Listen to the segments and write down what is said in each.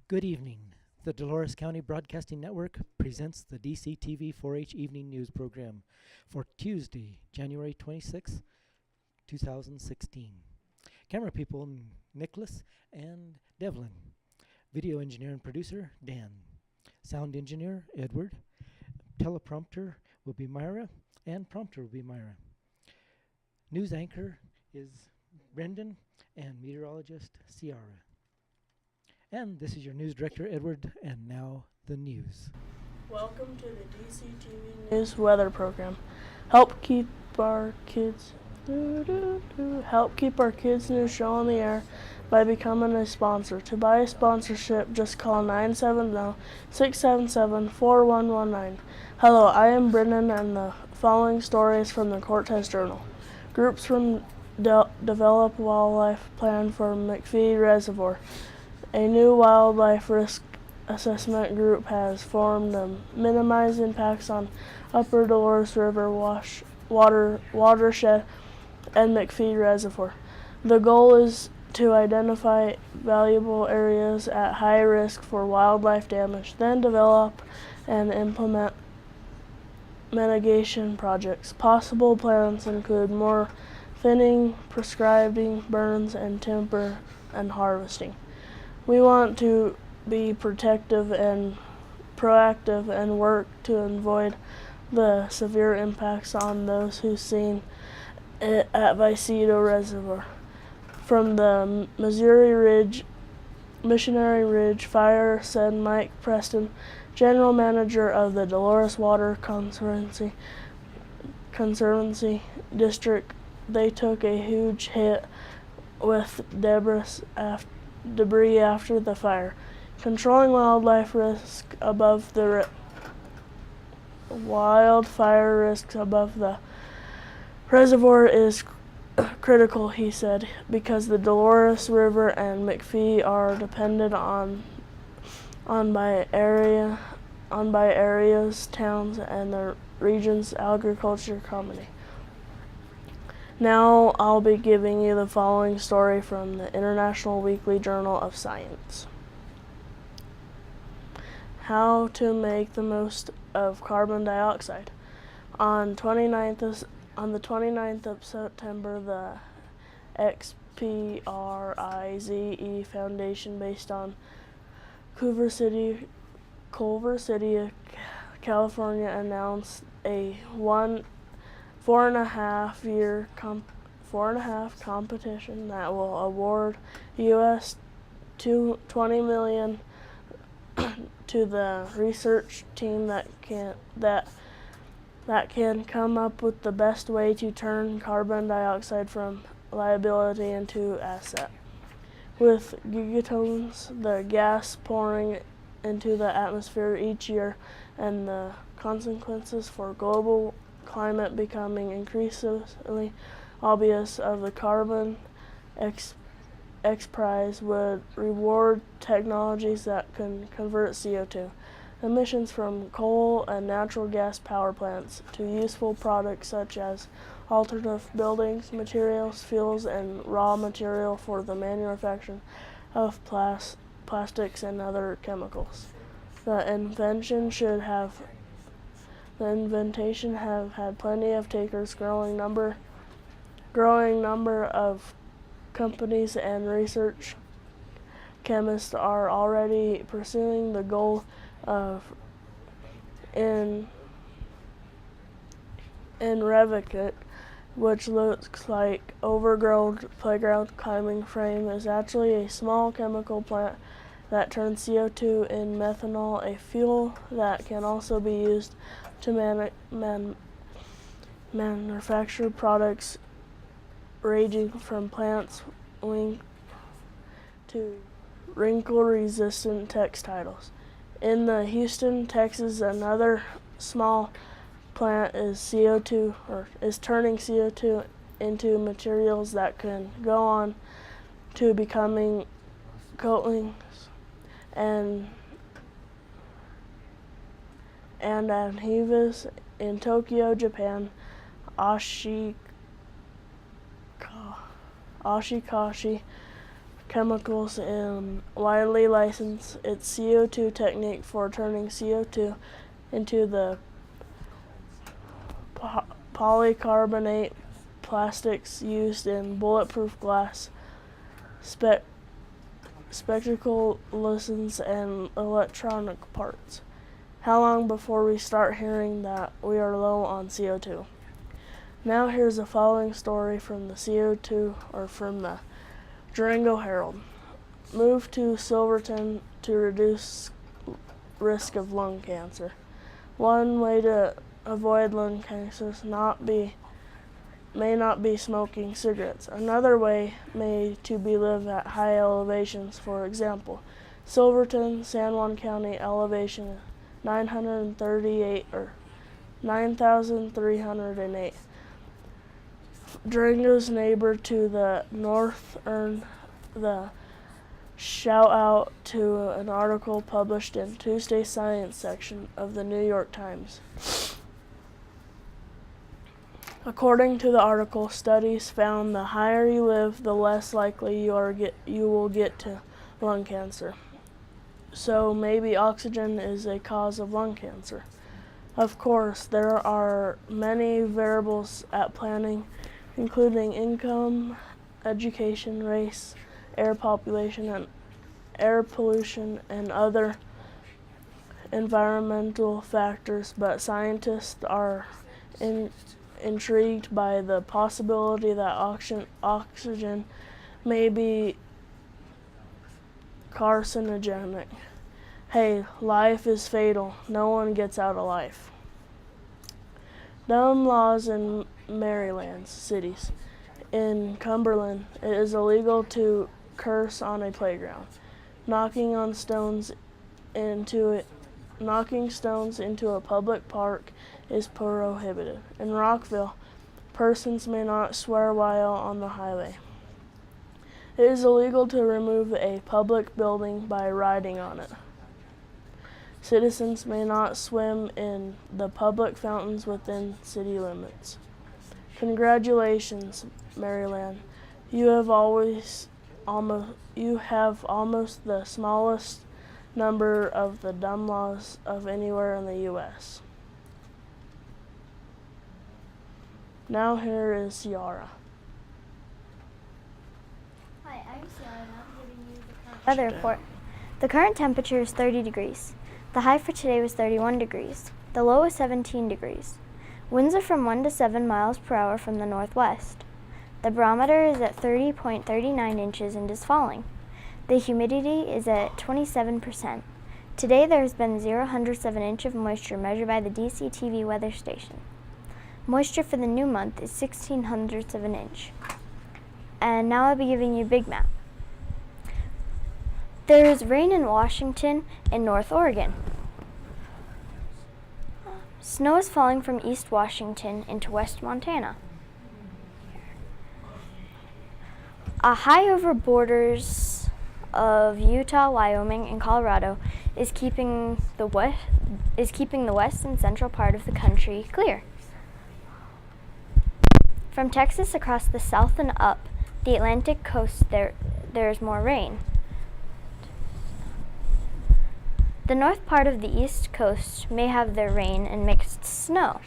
Good evening. The Dolores County Broadcasting Network presents the DCTV 4-H Evening News Program for Tuesday, January 26, 2016. Camera people Nicholas and Devlin. Video engineer and producer Dan. Sound engineer Edward. Teleprompter will be Myra, and prompter will be Myra. News anchor is Brendan, and meteorologist Ciara. And this is your news director, Edward, and now the news. Welcome to the DCTV News Weather Program. Help keep our kids news show on the air by becoming a sponsor. To buy a sponsorship, just call 970-677-4119. Hello, I am Brendan, and the following story is from the Cortez Journal. Groups from Develop Wildlife Plan for McPhee Reservoir. A new wildlife risk assessment group has formed to minimize impacts on Upper Dolores River watershed and McPhee Reservoir. The goal is to identify valuable areas at high risk for wildlife damage, then develop and implement mitigation projects. Possible plans include more thinning, prescribing burns, and timber and harvesting. We want to be protective and proactive and work to avoid the severe impacts on those who've seen it at Vicedo Reservoir. From the Missionary Ridge Fire, said Mike Preston, General Manager of the Dolores Water Conservancy District. They took a huge hit with debris after the fire. Controlling wildlife risk above the wildfire risks above the reservoir is critical, he said, because the Dolores River and McPhee are dependent on by areas, towns, and the region's agriculture community. Now I'll be giving you the following story from the International Weekly Journal of Science. How to make the most of carbon dioxide. On the 29th of September, the XPRIZE Foundation, based on Culver City, California, announced a 4.5 competition that will award US $20 million to the research team that can come up with the best way to turn carbon dioxide from liability into asset. With gigatons the gas pouring into the atmosphere each year and the consequences for global climate becoming increasingly obvious, of the Carbon X Prize would reward technologies that can convert CO2 emissions from coal and natural gas power plants to useful products such as alternative buildings, materials, fuels, and raw material for the manufacture of plastics and other chemicals. The invention have had plenty of takers. Growing number of companies and research chemists are already pursuing the goal of in Revicate, which looks like overgrown playground climbing frame, is actually a small chemical plant that turns CO2 in methanol, a fuel that can also be used to manufacture products ranging from plants linked to wrinkle-resistant textiles. In the Houston, Texas, another small plant is turning CO2 into materials that can go on to becoming coatings and adhesives. In Tokyo, Japan, Ashikashi chemicals and widely licensed its CO2 technique for turning CO2 into the polycarbonate plastics used in bulletproof glass, spectacle lessons, and electronic parts. How long before we start hearing that we are low on CO2? Now here's the following story from the Durango Herald. Move to Silverton to reduce risk of lung cancer. One way to avoid lung cancer may not be smoking cigarettes. Another way may to be live at high elevations. For example, Silverton, San Juan County elevation 938 or 9,308. Durango's neighbor to the north earned the shout out to an article published in Tuesday's science section of the New York Times. According to the article, studies found the higher you live, the less likely you will get to lung cancer. So maybe oxygen is a cause of lung cancer. Of course, there are many variables at planning, including income, education, race, air population, and air pollution, and other environmental factors, but scientists are intrigued by the possibility that oxygen may be carcinogenic. Hey, life is fatal. No one gets out alive. Dumb laws in Maryland's cities. In Cumberland, it is illegal to curse on a playground. Knocking stones into a public park is prohibited. In Rockville, persons may not swear while on the highway. It is illegal to remove a public building by riding on it. Citizens may not swim in the public fountains within city limits. Congratulations, Maryland. You have almost the smallest number of the dumb laws of anywhere in the U.S. Now here is Ciara. Hi, I'm Ciara, and I'm giving you the current weather report. The current temperature is 30 degrees. The high for today was 31 degrees. The low was 17 degrees. Winds are from 1 to 7 miles per hour from the northwest. The barometer is at 30.39 inches and is falling. The humidity is at 27%. Today there has been 0.07 inch of moisture measured by the DCTV weather station. Moisture for the new month is 0.16 of an inch. And now I'll be giving you a big map. There is rain in Washington and North Oregon. Snow is falling from East Washington into West Montana. A high over borders of Utah, Wyoming, and Colorado is keeping the west and central part of the country clear. From Texas across the south and up the Atlantic coast, there is more rain. The north part of the east coast may have their rain and mixed snow.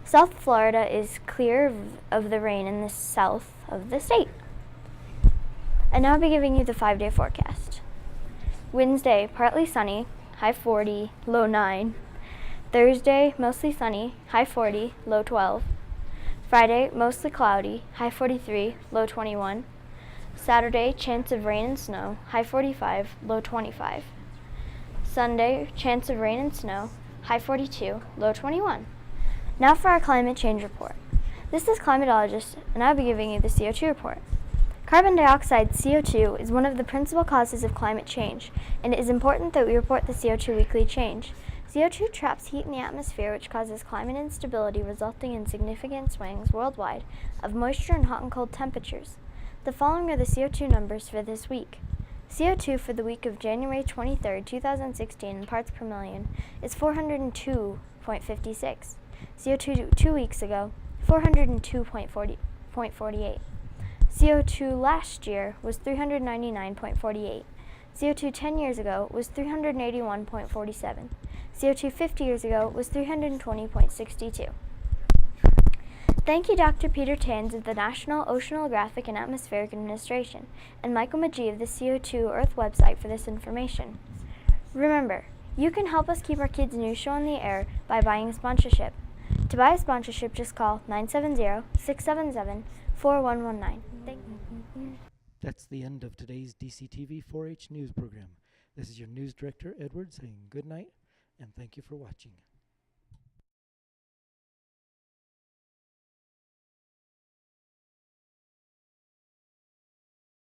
South Florida is clear of the rain in the south of the state. And now I'll be giving you the 5-day forecast. Wednesday, partly sunny, high 40, low 9. Thursday, mostly sunny, high 40, low 12. Friday, mostly cloudy, high 43, low 21. Saturday, chance of rain and snow, high 45, low 25. Sunday, chance of rain and snow, high 42, low 21. Now for our climate change report. This is climatologist, and I'll be giving you the CO2 report. Carbon dioxide, CO2, is one of the principal causes of climate change, and it is important that we report the CO2 weekly change. CO2 traps heat in the atmosphere, which causes climate instability, resulting in significant swings worldwide of moisture and hot and cold temperatures. The following are the CO2 numbers for this week. CO2 for the week of January 23, 2016 in parts per million is 402.56. CO2 2 weeks ago, 402.48. CO2 last year was 399.48. CO2 10 years ago was 381.47. CO2 50 years ago was 320.62. Thank you, Dr. Peter Tanz of the National Oceanographic and Atmospheric Administration and Michael Magee of the CO2 Earth website for this information. Remember, you can help us keep our kids' news show on the air by buying a sponsorship. To buy a sponsorship, just call 970-677-4119. Thank you. That's the end of today's DCTV 4-H news program. This is your news director, Edward, saying good night and thank you for watching.